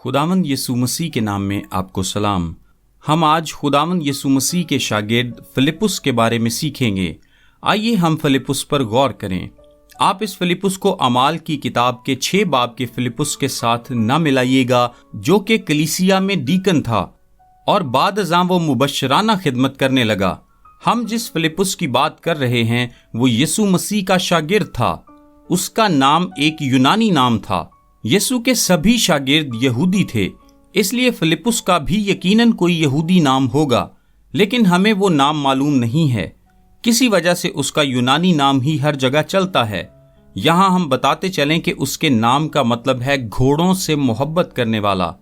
खुदावंद यीशु मसीह के नाम में आपको सलाम। हम आज खुदावंद यीशु मसीह के शागिर्द फिलिप्पुस के बारे में सीखेंगे। आइए हम फिलिप्पुस पर गौर करें। आप इस फिलिप्पुस को अमाल की किताब के 6 बाब के फिलिप्पुस के साथ न मिलाइएगा, जो कि कलीसिया में डीकन था और बाद अज़ां वो मुबशराना खिदमत करने लगा। हम जिस फिलिप्पुस की बात कर रहे हैं वो यीशु मसीह का शागिर्द था। उसका नाम एक यूनानी नाम था। यीशु के सभी शागिर्द यहूदी थे, इसलिए फिलिप्पुस का भी यकीनन कोई यहूदी नाम होगा, लेकिन हमें वो नाम मालूम नहीं है। किसी वजह से उसका यूनानी नाम ही हर जगह चलता है। यहाँ हम बताते चलें कि उसके नाम का मतलब है घोड़ों से मोहब्बत करने वाला।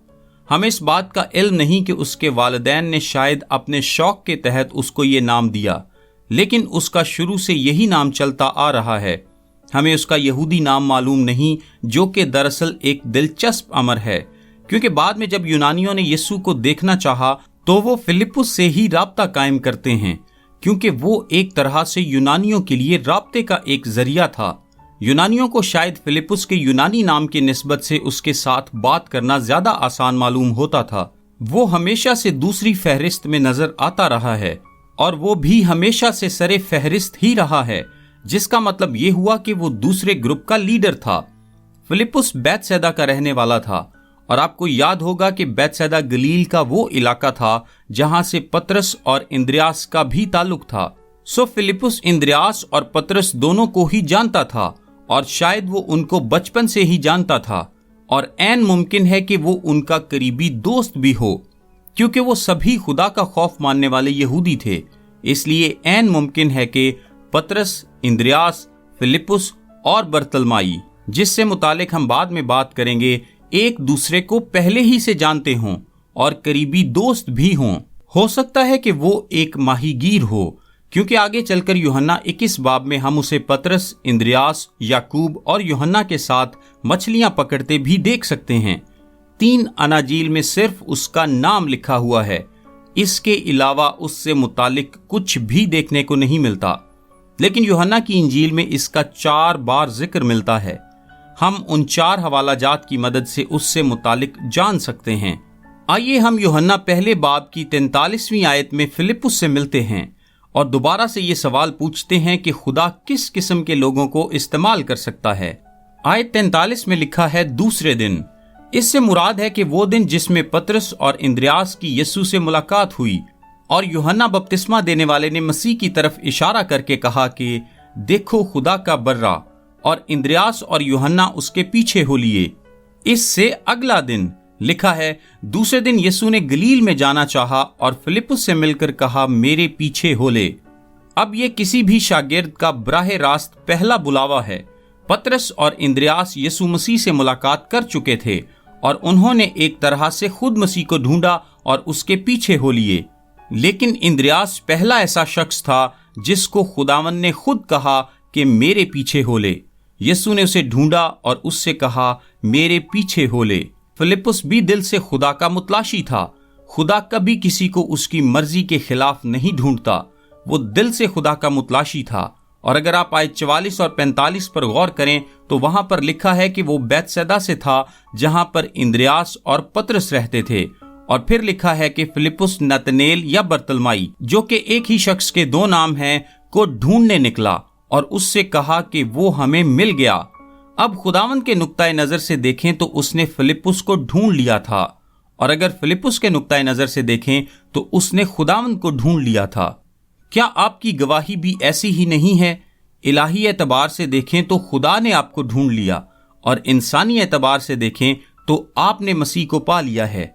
हमें इस बात का इल्म नहीं कि उसके वालिदैन ने शायद अपने शौक के तहत उसको ये नाम दिया, लेकिन उसका शुरू से यही नाम चलता आ रहा है। हमें उसका यहूदी नाम मालूम नहीं, जो कि दरअसल एक दिलचस्प अमर है, क्योंकि बाद में जब यूनानियों ने यीशु को देखना चाहा तो वो फिलिप्पुस से ही राब्ता कायम करते हैं, क्योंकि वो एक तरह से यूनानियों के लिए राब्ते का एक जरिया था। यूनानियों को शायद फिलिप्पुस के यूनानी नाम की निस्बत से उसके साथ बात करना ज्यादा आसान मालूम होता था। वो हमेशा से दूसरी फहरिस्त में नजर आता रहा है और वो भी हमेशा से सरे फहरिस्त ही रहा है, जिसका मतलब ये हुआ कि वो दूसरे ग्रुप का लीडर था। फिलिप्पुस बैतसैदा का रहने वाला था और आपको याद होगा कि बैतसैदा गलील का वो इलाका था जहां से पतरस और इंद्रियास का भी ताल्लुक था। सो फिलिप्पुस इंद्रियास और पतरस दोनों को ही जानता था और शायद वो उनको बचपन से ही जानता था, और ऐन मुमकिन है कि वो उनका करीबी दोस्त भी हो, क्योंकि वो सभी खुदा का खौफ मानने वाले यहूदी थे। इसलिए ऐन मुमकिन है कि पतरस, इंद्रियास, फिलिप्पुस और बरतलमाई, जिससे मुतालिक हम बाद में बात करेंगे, एक दूसरे को पहले ही से जानते हों और करीबी दोस्त भी हों। हो सकता है कि वो एक माहीगीर हो, क्योंकि आगे चलकर यूहन्ना 21 बाब में हम उसे पतरस, इंद्रियास, याकूब और यूहन्ना के साथ मछलियां पकड़ते भी देख सकते हैं। 3 अनाजील में सिर्फ उसका नाम लिखा हुआ है। इसके अलावा उससे मुतालिक कुछ भी देखने को नहीं मिलता, लेकिन यूहन्ना की इंजील में इसका 4 बार जिक्र मिलता है। हम उन 4 हवालाजात की मदद से उससे मुतालिक जान सकते हैं। आइए हम यूहन्ना पहले बाब की 43वीं आयत में फिलिप्पुस से मिलते हैं और दोबारा से ये सवाल पूछते हैं कि खुदा किस किस्म के लोगों को इस्तेमाल कर सकता है। आयत 43 में लिखा है दूसरे दिन। इससे मुराद है कि वो दिन जिसमें पतरस और इंद्रियास की यीशु से मुलाकात हुई और यूहन्ना बपतिस्मा देने वाले ने मसीह की तरफ इशारा करके कहा कि देखो खुदा का बर्रा, और इंद्रियास और यूहन्ना उसके पीछे हो लिए। इससे अगला दिन लिखा है दूसरे दिन यीशु ने गलील में जाना चाहा और फिलिप्पुस से मिलकर कहा मेरे पीछे हो ले। अब ये किसी भी शागिर्द का बराह रास्त पहला बुलावा है। पतरस और इंद्रियास यीशु मसीह से मुलाकात कर चुके थे और उन्होंने एक तरह से खुद मसीह को ढूंढा और उसके पीछे हो लिए, लेकिन इंद्रियास पहला ऐसा शख्स था जिसको खुदावन ने खुद कहा कि मेरे पीछे हो ले। यीशु ने उसे ढूंढा और उससे कहा मेरे पीछे हो ले। फिलिप्पुस भी दिल से खुदा का मुतलाशी था। खुदा कभी किसी को उसकी मर्जी के खिलाफ नहीं ढूंढता। वो दिल से खुदा का मुतलाशी था। और अगर आप आयत 44 और 45 पर गौर करें तो वहां पर लिखा है कि वो बैतसैदा से था जहां पर इंद्रियास और पतरस रहते थे, और फिर लिखा है कि फिलिप्पुस नतनेल या बरतलमाई, जो कि एक ही शख्स के 2 नाम हैं, को ढूंढने निकला और उससे कहा कि वो हमें मिल गया। अब खुदावंद के नुक्ताए नजर से देखें तो उसने फिलिप्पुस को ढूंढ लिया था, और अगर फिलिप्पुस के नुक्ताए नजर से देखें तो उसने खुदावंद को ढूंढ लिया था। क्या आपकी गवाही भी ऐसी ही नहीं है? इलाही एतबार से देखें तो खुदा ने आपको ढूंढ लिया, और इंसानी एतबार से देखें तो आपने मसीह को पा लिया है।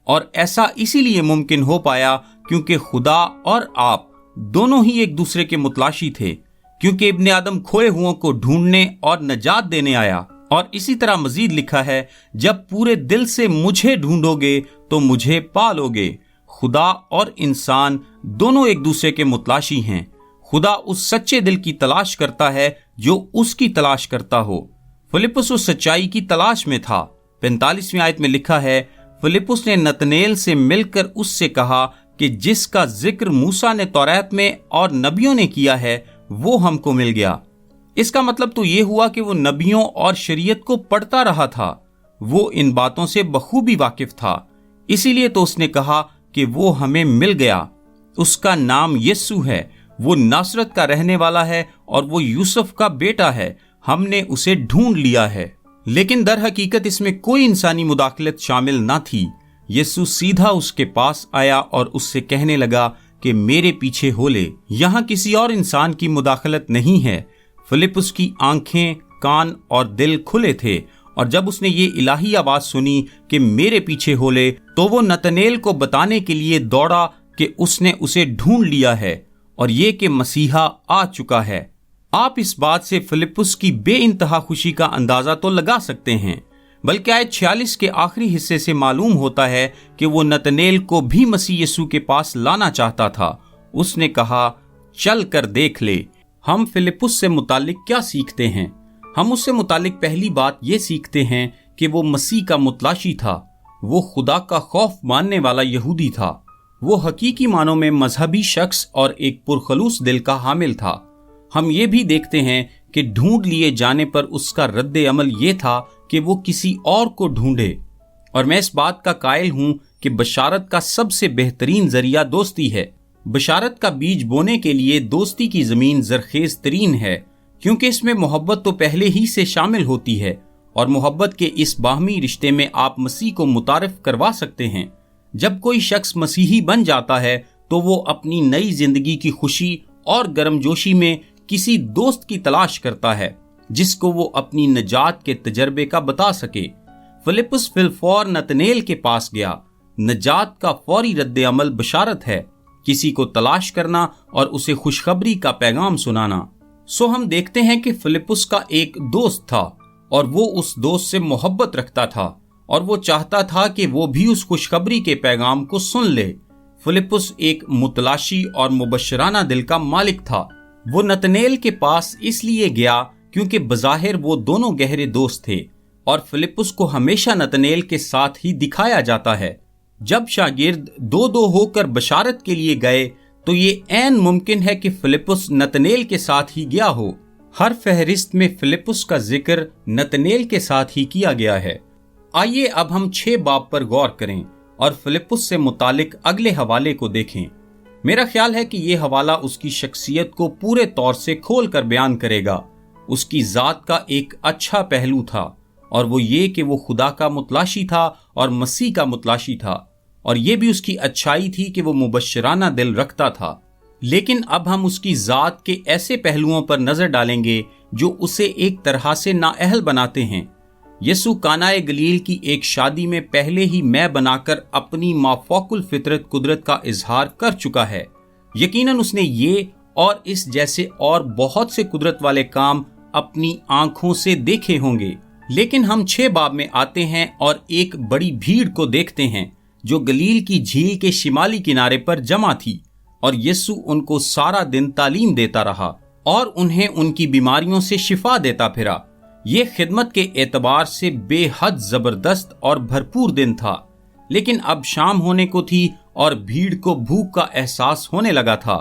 और ऐसा इसीलिए मुमकिन हो पाया क्योंकि खुदा और आप दोनों ही एक दूसरे के मुतलाशी थे, क्योंकि इब्ने आदम खोए हुओं को ढूंढने और नजात देने आया। और इसी तरह मजीद लिखा है जब पूरे दिल से मुझे ढूंढोगे तो मुझे पालोगे। खुदा और इंसान दोनों एक दूसरे के मुतलाशी हैं। खुदा उस सच्चे दिल की तलाश करता है जो उसकी तलाश करता हो। फिलिप्पुस उस सच्चाई की तलाश में था। 45वीं आयत में लिखा है फिलिप्पुस ने नतनेल से मिलकर उससे कहा कि जिसका जिक्र मूसा ने तौरात में और नबियों ने किया है वो हमको मिल गया। इसका मतलब तो ये हुआ कि वो नबियों और शरीयत को पढ़ता रहा था। وہ ان باتوں سے بخوبی واقف تھا، اسی لیے تو اس نے کہا کہ وہ ہمیں مل گیا۔ اس کا نام یسوع ہے، وہ ناصرت کا رہنے والا ہے اور وہ یوسف کا بیٹا ہے، ہم نے اسے ڈھونڈ لیا ہے۔ لیکن در حقیقت اس میں کوئی انسانی مداخلت شامل نہ تھی۔ یسوع سیدھا اس کے پاس آیا اور اس سے کہنے لگا کہ میرے پیچھے ہو لے۔ یہاں کسی اور انسان کی مداخلت نہیں ہے۔ فلپس کی آنکھیں، کان اور دل کھلے تھے، اور جب اس نے یہ الہی آواز سنی کہ میرے پیچھے ہو لے، تو وہ نتنیل کو بتانے کے لیے دوڑا کہ اس نے اسے ڈھونڈ لیا ہے اور یہ کہ مسیحا آ چکا ہے۔ آپ اس بات سے فلپس کی بے انتہا خوشی کا اندازہ تو لگا سکتے ہیں، بلکہ آیت 46 کے آخری حصے سے معلوم ہوتا ہے کہ وہ نتنیل کو بھی مسیح یسوع کے پاس لانا چاہتا تھا۔ اس نے کہا چل کر دیکھ لے۔ ہم فلپس سے متعلق کیا سیکھتے ہیں؟ ہم اس سے متعلق پہلی بات یہ سیکھتے ہیں کہ وہ مسیح کا متلاشی تھا۔ وہ خدا کا خوف ماننے والا یہودی تھا۔ وہ حقیقی معنوں میں مذہبی شخص اور ایک پرخلوص دل کا حامل تھا۔ ہم یہ بھی دیکھتے ہیں کہ ڈھونڈ لیے جانے پر اس کا رد عمل یہ تھا کہ وہ کسی اور کو ڈھونڈے، اور میں اس بات کا قائل ہوں کہ بشارت کا سب سے بہترین ذریعہ دوستی ہے۔ بشارت کا بیج بونے کے لیے دوستی کی زمین زرخیز ترین ہے، کیونکہ اس میں محبت تو پہلے ہی سے شامل ہوتی ہے، اور محبت کے اس باہمی رشتے میں آپ مسیح کو متعارف کروا سکتے ہیں۔ جب کوئی شخص مسیحی بن جاتا ہے تو وہ اپنی نئی زندگی کی خوشی اور گرم جوشی میں کسی دوست کی تلاش کرتا ہے جس کو وہ اپنی نجات کے تجربے کا بتا سکے۔ فلپس فی الفور نتنیل کے پاس گیا۔ نجات کا فوری رد عمل بشارت ہے، کسی کو تلاش کرنا اور اسے خوشخبری کا پیغام سنانا۔ ہم دیکھتے ہیں کہ فلپس کا ایک دوست تھا اور وہ اس دوست سے محبت رکھتا تھا، اور وہ چاہتا تھا کہ وہ بھی اس خوشخبری کے پیغام کو سن لے۔ فلپس ایک متلاشی اور مبشرانہ دل کا مالک تھا۔ وہ نتنیل کے پاس اس لیے گیا کیونکہ بظاہر وہ دونوں گہرے دوست تھے، اور فلپس کو ہمیشہ نتنیل کے ساتھ ہی دکھایا جاتا ہے۔ جب شاگرد دو دو ہو کر بشارت کے لیے گئے تو یہ عین ممکن ہے کہ فلپس نتنیل کے ساتھ ہی گیا ہو۔ ہر فہرست میں فلپس کا ذکر نتنیل کے ساتھ ہی کیا گیا ہے۔ آئیے اب ہم 6 باب پر غور کریں اور فلپس سے متعلق اگلے حوالے کو دیکھیں۔ میرا خیال ہے کہ یہ حوالہ اس کی شخصیت کو پورے طور سے کھول کر بیان کرے گا۔ اس کی ذات کا ایک اچھا پہلو تھا، اور وہ یہ کہ وہ خدا کا متلاشی تھا اور مسیح کا متلاشی تھا، اور یہ بھی اس کی اچھائی تھی کہ وہ مبشرانہ دل رکھتا تھا۔ لیکن اب ہم اس کی ذات کے ایسے پہلوؤں پر نظر ڈالیں گے جو اسے ایک طرح سے نااہل بناتے ہیں۔ یسوع کانائے گلیل کی ایک شادی میں پہلے ہی میں بنا کر اپنی مافوق الفطرت قدرت کا اظہار کر چکا ہے۔ یقیناً اس نے یہ اور اس جیسے اور بہت سے قدرت والے کام اپنی آنکھوں سے دیکھے ہوں گے۔ لیکن ہم 6 باب میں آتے ہیں اور ایک بڑی بھیڑ کو دیکھتے ہیں جو گلیل کی جھیل کے شمالی کنارے پر جمع تھی، اور یسوع ان کو سارا دن تعلیم دیتا رہا اور انہیں ان کی بیماریوں سے شفا دیتا پھرا۔ یہ خدمت کے اعتبار سے بے حد زبردست اور بھرپور دن تھا، لیکن اب شام ہونے کو تھی اور بھیڑ کو بھوک کا احساس ہونے لگا تھا۔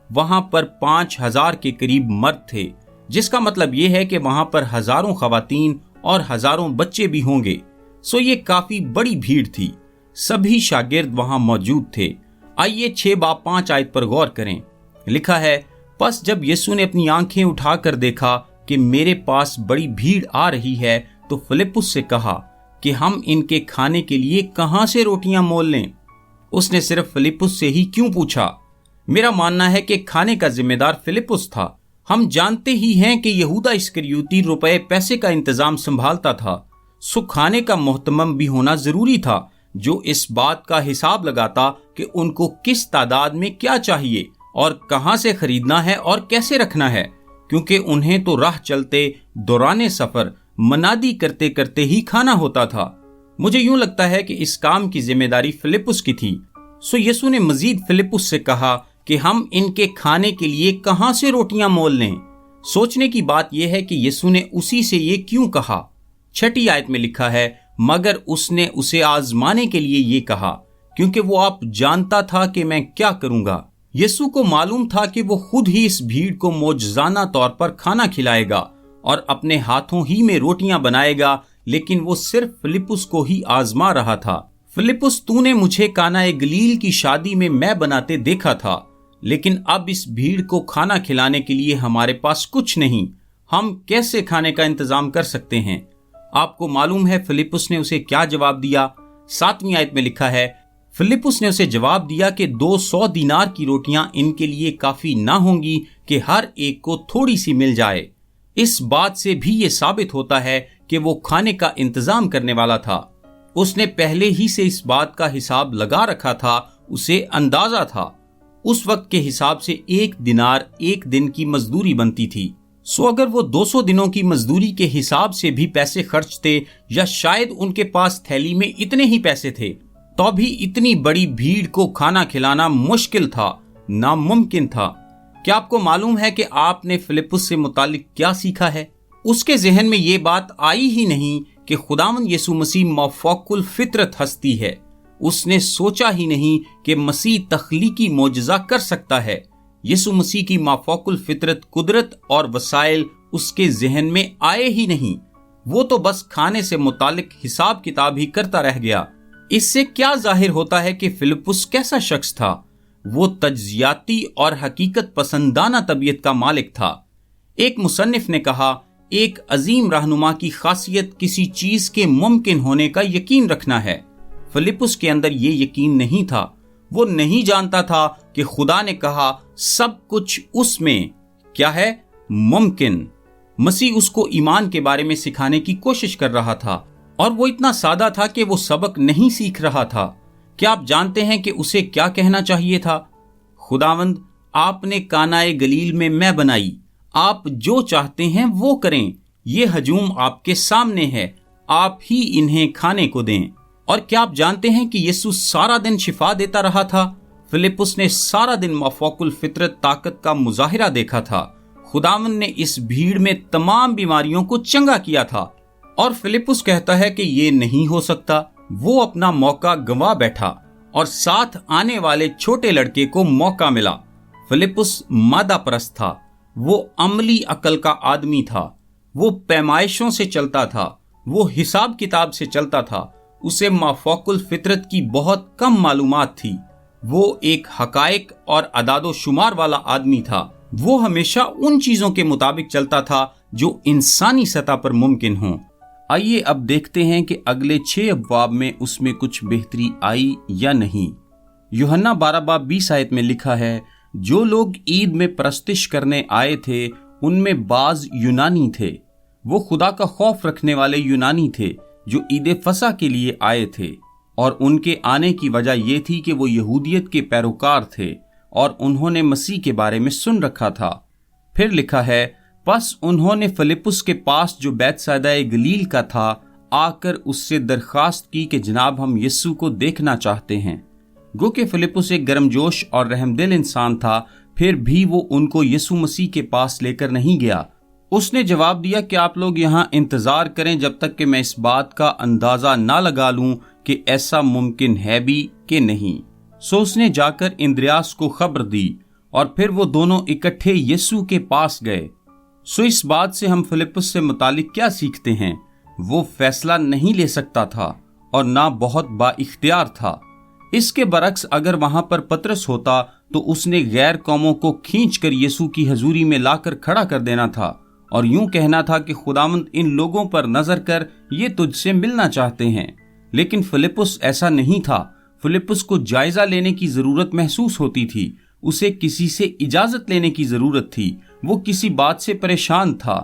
وہاں پر 5000 کے قریب مرد تھے، جس کا مطلب یہ ہے کہ وہاں پر ہزاروں خواتین اور ہزاروں بچے بھی ہوں گے۔ یہ کافی بڑی بھیڑ تھی۔ سبھی شاگرد وہاں موجود تھے۔ آئیے 6 باب 5 آیت پر غور کریں۔ لکھا ہے، پس جب یسوع نے اپنی آنکھیں اٹھا کر دیکھا کہ میرے پاس بڑی بھیڑ آ رہی ہے تو فلپس سے کہا کہ ہم ان کے کھانے کے لیے کہاں سے روٹیاں مول لیں۔ اس نے صرف فلپس سے ہی کیوں پوچھا؟ میرا ماننا ہے کہ کھانے کا ذمہ دار فلپس تھا۔ ہم جانتے ہی ہیں کہ یہودا اسکریوتی روپے پیسے کا انتظام سنبھالتا تھا، کھانے کا محتمم بھی ہونا ضروری تھا جو اس بات کا حساب لگاتا کہ ان کو کس تعداد میں کیا چاہیے اور کہاں سے خریدنا ہے اور کیسے رکھنا ہے، کیونکہ انہیں تو راہ چلتے دوران سفر منادی کرتے کرتے ہی کھانا ہوتا تھا۔ مجھے یوں لگتا ہے کہ اس کام کی ذمہ داری فلپس کی تھی۔ یسوع نے مزید فلپس سے کہا کہ ہم ان کے کھانے کے لیے کہاں سے روٹیاں مول لیں۔ سوچنے کی بات یہ ہے کہ یسوع نے اسی سے یہ کیوں کہا۔ 6 آیت میں لکھا ہے، مگر اس نے اسے آزمانے کے لیے یہ کہا کیونکہ وہ آپ جانتا تھا کہ میں کیا کروں گا۔ یسوع کو معلوم تھا کہ وہ خود ہی اس بھیڑ کو معجزانہ طور پر کھانا کھلائے گا اور اپنے ہاتھوں ہی میں روٹیاں بنائے گا लेकिन वो सिर्फ फिलिप्पुस को ही आजमा रहा था। फिलिप्पुस, तूने मुझे काना गलील की शादी में मैं बनाते देखा था, लेकिन अब इस भीड़ को खाना खिलाने के लिए हमारे पास कुछ नहीं। हम कैसे खाने का इंतजाम कर सकते हैं? आपको मालूम है फिलिप्पुस ने उसे क्या जवाब दिया? 7वीं आयत में लिखा है, फिलिप्पुस ने उसे जवाब दिया कि 200 दीनार की रोटियां इनके लिए काफी ना होंगी कि हर एक को थोड़ी सी मिल जाए। इस बात से भी ये साबित होता है कि वो खाने का इंतजाम करने वाला था। उसने पहले ही से इस बात का हिसाब लगा रखा था, उसे अंदाजा था। उस वक्त के हिसाब से 1 दिनार 1 दिन की मजदूरी बनती थी। सो अगर वो 200 दिनों की मजदूरी के हिसाब से भी पैसे खर्चते, या शायद उनके पास थैली में इतने ही पैसे थे, तो भी इतनी बड़ी भीड़ को खाना खिलाना मुश्किल था, नामुमकिन था। क्या आपको मालूम है कि आपने फिलिप्पुस से मुतालिक क्या सीखा है? उसके जहन में ये बात आई ही नहीं कि खुदावंद यीशु मसीह मौफूकुल फितरत हस्ती है। उसने सोचा ही नहीं कि मसीह तख्लीकी मोजज़ा कर सकता है। यीशु मसीह की मौफूकुल फितरत, कुदरत और वसाइल उसके जहन में आए ही नहीं। वो तो बस खाने से मुतालिक हिसाब किताब ही करता रह गया। इससे क्या जाहिर होता है कि फिलिप्पुस कैसा शख्स था? वो तज्जियाती और हकीकत पसंदाना तबीयत का मालिक था। एक मुसन्निफ ने कहा, एक अजीम रहनुमा की खासियत किसी चीज के मुमकिन होने का यकीन रखना है। फिलिप्पुस के अंदर ये यकीन नहीं था। वो नहीं जानता था कि खुदा ने कहा सब कुछ उसमें क्या है, मुमकिन। मसीह उसको ईमान के बारे में सिखाने की कोशिश कर रहा था, और वो इतना सादा था कि वो सबक नहीं सीख रहा था। क्या आप जानते हैं कि उसे क्या कहना चाहिए था? खुदावंद, आपने कानाए गलील में मैं बनाई, आप जो चाहते हैं वो करें। ये हजूम आपके सामने है, आप ही इन्हें खाने को दें। और क्या आप जानते हैं कि यीशु सारा दिन शिफा देता रहा था? फिलिप्पुस ने सारा दिन मौफूकुल फितरत ताकत का मुजाहिरा देखा था। खुदावंद ने इस भीड़ में तमाम बीमारियों को चंगा किया था, और फिलिप्पुस कहता है कि ये नहीं हो सकता। वो अपना मौका गंवा बैठा, और साथ आने वाले छोटे लड़के को मौका मिला। फिलिप्पुस मादा परस्त था, वो अमली अकल का आदमी था, वो पैमाइशों से चलता था, वो हिसाब किताब से चलता था। उसे मौफूकुल फितरत की बहुत कम मालूमात थी। वो एक हकायक और अदादो शुमार वाला आदमी था। वो हमेशा उन चीजों के मुताबिक चलता था जो इंसानी सतह पर मुमकिन हो। आइए अब देखते हैं कि अगले 6 अबवाब में उसमें कुछ बेहतरी आई या नहीं। यूहन्ना 12:20 आयत में लिखा है, जो लोग ईद में परस्तिश करने आए थे उनमें बाज यूनानी थे। वो खुदा का खौफ रखने वाले यूनानी थे जो ईद फसा के लिए आए थे, और उनके आने की वजह यह थी कि वो यहूदियत के पैरोकार थे और उन्होंने मसीह के बारे में सुन रखा था। फिर लिखा है, बस उन्होंने फिलिप्पुस के पास जो बैतसैदा गलील का था आकर उससे दरखास्त की कि जनाब हम यीशु को देखना चाहते हैं। गो कि फिलिप्पुस एक गर्मजोश और रहमदिल इंसान था, फिर भी वो उनको यीशु मसीह के पास लेकर नहीं गया। उसने जवाब दिया कि आप लोग यहाँ इंतजार करें जब तक कि मैं इस बात का अंदाजा ना लगा लूं कि ऐसा मुमकिन है भी कि नहीं। सो उसने जाकर इंद्रियास को खबर दी, और फिर वो दोनों इकट्ठे यीशु के पास गए। सो इस बात से हम फिलिप्पुस से मुतालिक क्या सीखते हैं? वो फैसला नहीं ले सकता था और ना बहुत बाइख्तियार था। इसके बरक्स अगर वहां पर पतरस होता तो उसने गैर कौमों को खींचकर यीशु की हजूरी में लाकर खड़ा कर देना था और यूं कहना था कि खुदावंद इन लोगों पर नजर कर, ये तुझसे मिलना चाहते हैं। लेकिन फिलिप्पुस ऐसा नहीं था। फिलिप्पुस को जायजा लेने की जरूरत महसूस होती थी। उसे किसी से इजाजत लेने की जरूरत थी। वो किसी बात से परेशान था।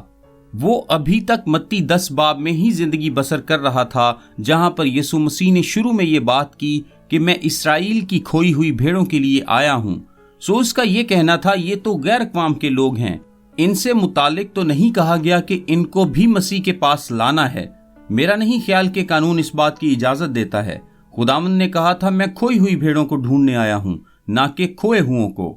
वो अभी तक मत्ती 10 बाब में ही जिंदगी बसर कर रहा था, जहां पर यीशु मसीह ने शुरू में ये बात की कि मैं इसराइल की खोई हुई भेड़ों के लिए आया हूं। सो उसका ये कहना था, ये तो गैर अक़वाम के लोग हैं, इनसे मुतालिक तो नहीं कहा गया कि इनको भी मसीह के पास लाना है। मेरा नहीं ख्याल कि कानून इस बात की इजाजत देता है। खुदावंद ने कहा था, मैं खोई हुई भेड़ों को ढूंढने आया हूं, ना कि खोए हुओं को।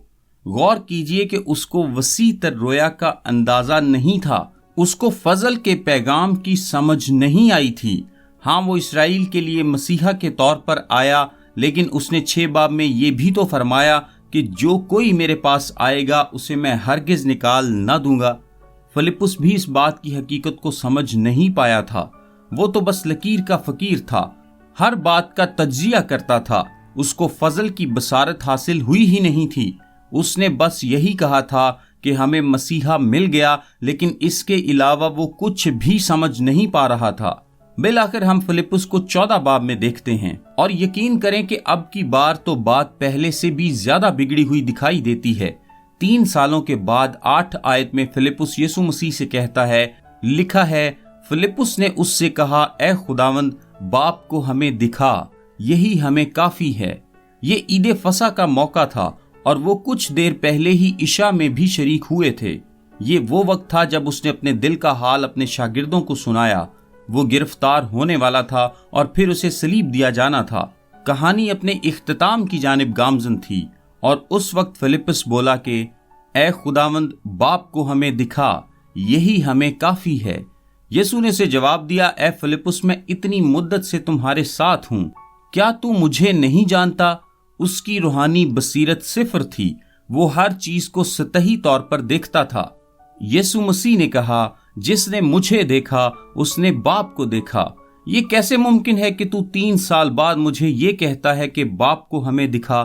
गौर कीजिए कि उसको वसी तर रोया का अंदाजा नहीं था। उसको फजल के पैगाम की समझ नहीं आई थी। हाँ, वो इसराइल के लिए मसीहा के तौर पर आया, लेकिन उसने 6 बाब में ये भी तो फरमाया कि जो कोई मेरे पास आएगा उसे मैं हरगिज निकाल न दूंगा। फिलिप्पुस भी इस बात की हकीकत को समझ नहीं पाया था। وہ تو بس لکیر کا فقیر تھا، ہر بات کا تجزیہ کرتا تھا، اس کو فضل کی بصارت حاصل ہوئی ہی نہیں تھی، اس نے بس یہی کہا تھا کہ ہمیں مسیحا مل گیا، لیکن اس کے علاوہ وہ کچھ بھی سمجھ نہیں پا رہا تھا۔ بالآخر ہم فلپس کو 14 باب میں دیکھتے ہیں، اور یقین کریں کہ اب کی بار تو بات پہلے سے بھی زیادہ بگڑی ہوئی دکھائی دیتی ہے۔ 3 سالوں کے بعد 8 آیت میں فلپس یسوع مسیح سے کہتا ہے، لکھا ہے، فلپس نے اس سے کہا، اے خداوند، باپ کو ہمیں دکھا، یہی ہمیں کافی ہے۔ یہ عید فصح کا موقع تھا، اور وہ کچھ دیر پہلے ہی عشاء میں بھی شریک ہوئے تھے۔ یہ وہ وقت تھا جب اس نے اپنے دل کا حال اپنے شاگردوں کو سنایا۔ وہ گرفتار ہونے والا تھا اور پھر اسے صلیب دیا جانا تھا۔ کہانی اپنے اختتام کی جانب گامزن تھی، اور اس وقت فلپس بولا کہ اے خداوند، باپ کو ہمیں دکھا، یہی ہمیں کافی ہے۔ یسوع نے اسے جواب دیا، اے فلپس، میں اتنی مدت سے تمہارے ساتھ ہوں، کیا تو مجھے نہیں جانتا؟ اس کی روحانی بصیرت صفر تھی، وہ ہر چیز کو سطحی طور پر دیکھتا تھا۔ یسوع مسیح نے کہا، جس نے مجھے دیکھا اس نے باپ کو دیکھا۔ یہ کیسے ممکن ہے کہ تو 3 سال بعد مجھے یہ کہتا ہے کہ باپ کو ہمیں دکھا؟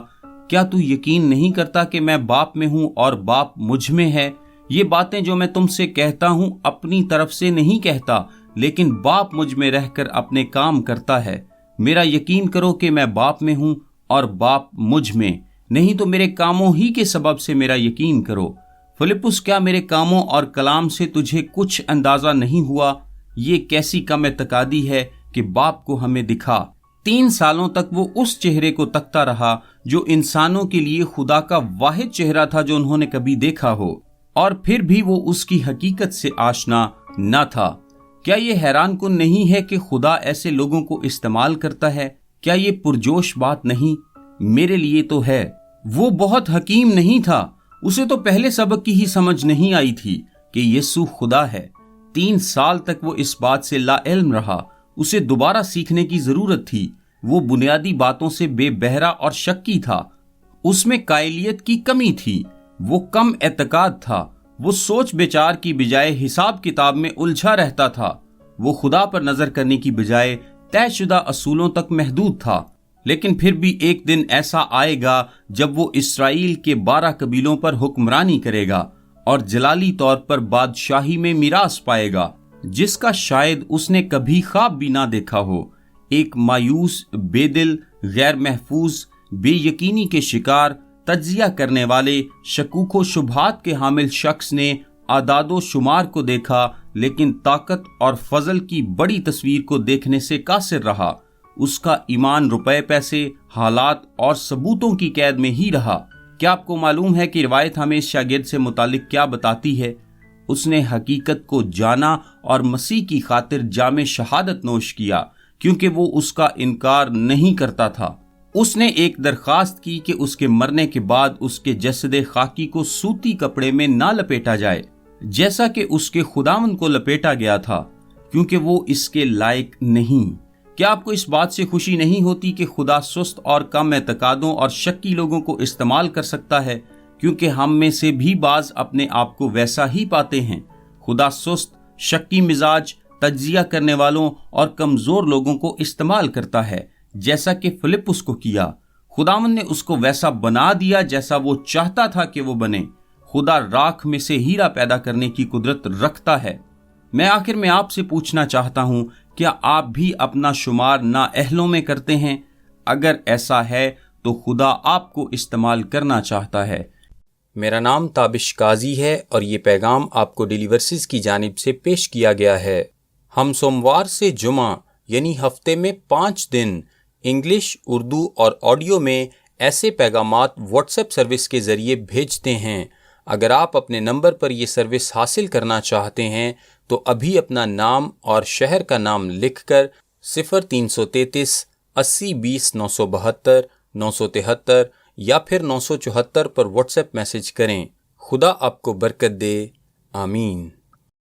کیا تو یقین نہیں کرتا کہ میں باپ میں ہوں اور باپ مجھ میں ہے؟ یہ باتیں جو میں تم سے کہتا ہوں اپنی طرف سے نہیں کہتا، لیکن باپ مجھ میں رہ کر اپنے کام کرتا ہے۔ میرا یقین کرو کہ میں باپ میں ہوں اور باپ مجھ میں، نہیں تو میرے کاموں ہی کے سبب سے میرا یقین کرو۔ فلپس، کیا میرے کاموں اور کلام سے تجھے کچھ اندازہ نہیں ہوا؟ یہ کیسی کم اعتقادی ہے کہ باپ کو ہمیں دکھا۔ 3 سالوں تک وہ اس چہرے کو تکتا رہا جو انسانوں کے لیے خدا کا واحد چہرہ تھا جو انہوں نے کبھی دیکھا ہو، اور پھر بھی وہ اس کی حقیقت سے آشنا نہ تھا۔ کیا یہ حیران کن نہیں ہے کہ خدا ایسے لوگوں کو استعمال کرتا ہے؟ کیا یہ پرجوش بات نہیں؟ میرے لیے تو ہے۔ وہ بہت حکیم نہیں تھا، اسے تو پہلے سبق کی ہی سمجھ نہیں آئی تھی کہ یسوع خدا ہے۔ 3 سال تک وہ اس بات سے لا علم رہا، اسے دوبارہ سیکھنے کی ضرورت تھی۔ وہ بنیادی باتوں سے بے بہرا اور شکی تھا، اس میں قائلیت کی کمی تھی، وہ کم اعتقاد تھا، وہ سوچ بچار کی بجائے حساب کتاب میں الجھا رہتا تھا، وہ خدا پر نظر کرنے کی بجائے طے شدہ اصولوں تک محدود تھا۔ لیکن پھر بھی ایک دن ایسا آئے گا جب وہ اسرائیل کے 12 قبیلوں پر حکمرانی کرے گا اور جلالی طور پر بادشاہی میں میراث پائے گا، جس کا شاید اس نے کبھی خواب بھی نہ دیکھا ہو۔ ایک مایوس، بے دل، غیر محفوظ، بے یقینی کے شکار، تجزیہ کرنے والے، شکوک و شبہات کے حامل شخص نے اعداد و شمار کو دیکھا، لیکن طاقت اور فضل کی بڑی تصویر کو دیکھنے سے قاصر رہا۔ اس کا ایمان روپے پیسے، حالات اور ثبوتوں کی قید میں ہی رہا۔ کیا آپ کو معلوم ہے کہ روایت ہمیں اس شاگرد سے متعلق کیا بتاتی ہے؟ اس نے حقیقت کو جانا اور مسیح کی خاطر جام شہادت نوش کیا، کیونکہ وہ اس کا انکار نہیں کرتا تھا۔ اس نے ایک درخواست کی کہ اس کے مرنے کے بعد اس کے جسد خاکی کو سوتی کپڑے میں نہ لپیٹا جائے، جیسا کہ اس کے خداوند کو لپیٹا گیا تھا، کیونکہ وہ اس کے لائق نہیں۔ کیا آپ کو اس بات سے خوشی نہیں ہوتی کہ خدا سست اور کم اعتقادوں اور شکی لوگوں کو استعمال کر سکتا ہے؟ کیونکہ ہم میں سے بھی بعض اپنے آپ کو ویسا ہی پاتے ہیں۔ خدا سست، شکی مزاج، تجزیہ کرنے والوں اور کمزور لوگوں کو استعمال کرتا ہے، جیسا کہ فلپس کو کیا۔ خداوند نے اس کو ویسا بنا دیا جیسا وہ چاہتا تھا کہ وہ بنے۔ خدا راکھ میں سے ہیرا پیدا کرنے کی قدرت رکھتا ہے۔ میں آخر میں آپ سے پوچھنا چاہتا ہوں، کیا آپ بھی اپنا شمار نااہلوں میں کرتے ہیں؟ اگر ایسا ہے تو خدا آپ کو استعمال کرنا چاہتا ہے۔ میرا نام تابش قاضی ہے اور یہ پیغام آپ کو ڈیلی ورسز کی جانب سے پیش کیا گیا ہے۔ ہم سوموار سے جمعہ یعنی ہفتے میں 5 دن انگلش، اردو اور آڈیو میں ایسے پیغامات واٹس ایپ سروس کے ذریعے بھیجتے ہیں۔ اگر آپ اپنے نمبر پر یہ سروس حاصل کرنا چاہتے ہیں تو ابھی اپنا نام اور شہر کا نام لکھ کر 0333 80 20 972 973 یا پھر 974 پر واٹس ایپ میسج کریں۔ خدا آپ کو برکت دے، آمین۔